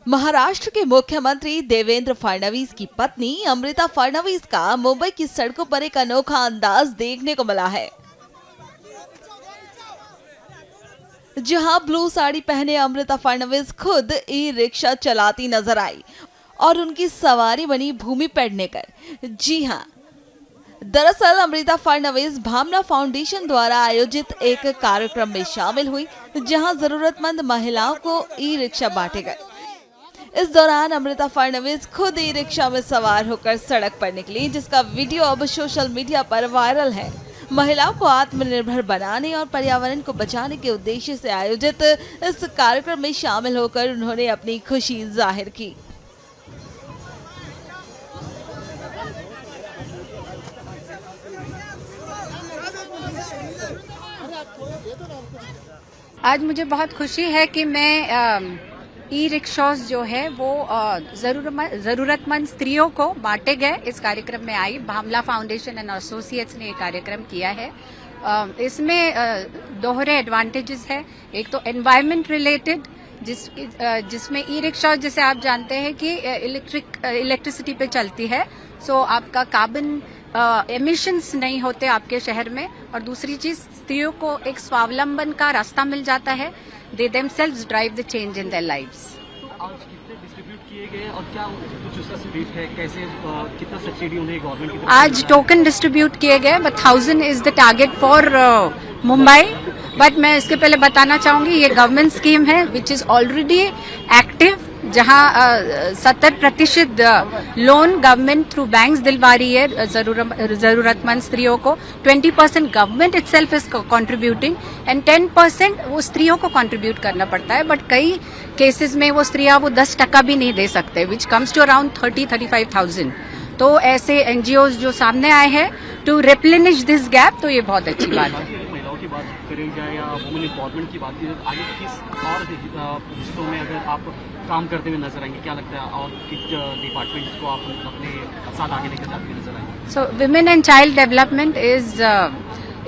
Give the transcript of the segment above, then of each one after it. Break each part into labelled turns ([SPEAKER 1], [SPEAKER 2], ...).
[SPEAKER 1] महाराष्ट्र के मुख्यमंत्री देवेंद्र फडणवीस की पत्नी अमृता फडणवीस का मुंबई की सड़कों पर एक अनोखा अंदाज देखने को मिला है। जहां ब्लू साड़ी पहने अमृता फडणवीस खुद ई रिक्शा चलाती नजर आई और उनकी सवारी बनी भूमि पेडनेकर। जी हां, दरअसल अमृता फडणवीस भावना फाउंडेशन द्वारा आयोजित एक कार्यक्रम में शामिल हुई, जहां जरूरतमंद महिलाओं को ई रिक्शा बांटे गए। इस दौरान अमृता फडणवीस खुद ई रिक्शा में सवार होकर सड़क पर निकली, जिसका वीडियो अब सोशल मीडिया पर वायरल है। महिलाओं को आत्मनिर्भर बनाने और पर्यावरण को बचाने के उद्देश्य से आयोजित इस कार्यक्रम में शामिल होकर उन्होंने अपनी खुशी जाहिर की।
[SPEAKER 2] आज मुझे बहुत खुशी है कि मैं ई रिक्शास जो है वो जरूरतमंद स्त्रियों को बांटे गए इस कार्यक्रम में आई। भावना फाउंडेशन एंड एसोसिएट्स ने ये कार्यक्रम किया है। इसमें दोहरे एडवांटेजेस है। एक तो एनवायरमेंट रिलेटेड, जिसमें ई रिक्शा जैसे आप जानते हैं कि इलेक्ट्रिसिटी पे चलती है, सो आपका कार्बन एमिशंस नहीं होते आपके शहर में। और दूसरी चीज, स्त्रियों को एक स्वावलंबन का रास्ता मिल जाता है। They themselves drive the change in their lives.
[SPEAKER 3] तो आज कितने डिस्ट्रीब्यूट किए गए और क्या कुछ उसका रेट है, कैसे कितना सब्सिडी उन्हें गवर्नमेंट की तरफ से?
[SPEAKER 2] आज टोकन डिस्ट्रीब्यूट किए गए, but 1000 is the target for Mumbai. But मैं इसके पहले बताना चाहूंगी, ये गवर्नमेंट स्कीम है विच इज ऑलरेडी एक्टिव, जहां 70% लोन गवर्नमेंट थ्रू बैंक्स दिलवा रही है जरूरतमंद स्त्रियों को। 20% government itself is contributing and 10% वो स्त्रियों को कंट्रीब्यूट करना पड़ता है। बट कई केसेस में वो स्त्रियां वो 10% भी नहीं दे सकते, विच कम्स टू अराउंड 30-35,000। तो ऐसे एनजीओज जो सामने आए हैं टू रिप्लेनिश दिस गैप, तो ये बहुत अच्छी बात है।
[SPEAKER 3] महिलाओं की बात करें जाए या वुमेन एम्पावरमेंट की बात की जाए, आगे किस और हिस्सों में अगर आप काम करते हुए नजर आएंगे, क्या लगता है, और किस डिपार्टमेंट्स को आप अपने साथ आगे लेकर जाते हुए नजर आएंगे?
[SPEAKER 2] So women and child development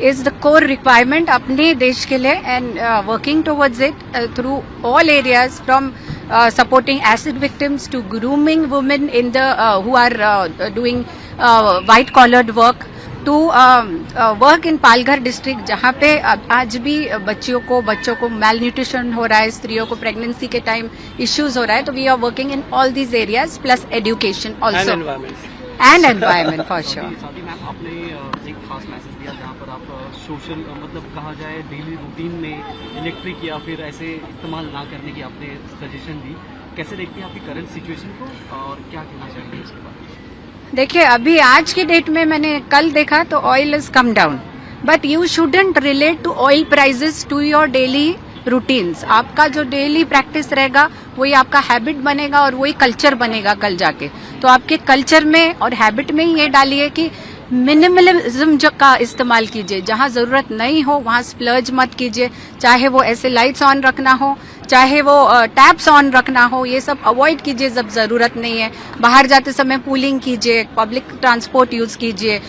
[SPEAKER 2] is the core requirement अपने देश के लिए, and working towards it through all areas, from supporting acid victims to grooming women in the who are doing white collared work, to work in Palghar district, जहाँ पे आज भी बच्चों को malnutrition हो रहा है, स्त्रियों को प्रेगनेंसी के टाइम इश्यूज हो रहा है। तो we are working in all these areas, plus education also and environment for sure.
[SPEAKER 3] साथ ही मैम आपने एक खास मैसेज दिया जहाँ पर आप सोशल मतलब कहा जाए डेली रूटीन में इलेक्ट्रिक या फिर ऐसे इस्तेमाल ना करने की आपने सजेशन दी। कैसे देखते हैं आपकी करंट सिचुएशन को और क्या कहना चाहेंगे इसके बारे में?
[SPEAKER 2] देखिए, अभी आज की डेट में मैंने कल देखा तो oil is come down, but you shouldn't relate to oil prices to your daily routines. आपका जो डेली प्रैक्टिस रहेगा वही आपका हैबिट बनेगा और वही कल्चर बनेगा कल जाके। तो आपके कल्चर में और हैबिट में ही ये डालिए कि मिनिमलिज्म का इस्तेमाल कीजिए। जहां जरूरत नहीं हो वहां स्प्लर्ज मत कीजिए, चाहे वो ऐसे लाइट्स ऑन रखना हो, चाहे वो टैप्स ऑन रखना हो, ये सब अवॉइड कीजिए जब जरूरत नहीं है। बाहर जाते समय पूलिंग कीजिए, पब्लिक ट्रांसपोर्ट यूज कीजिए।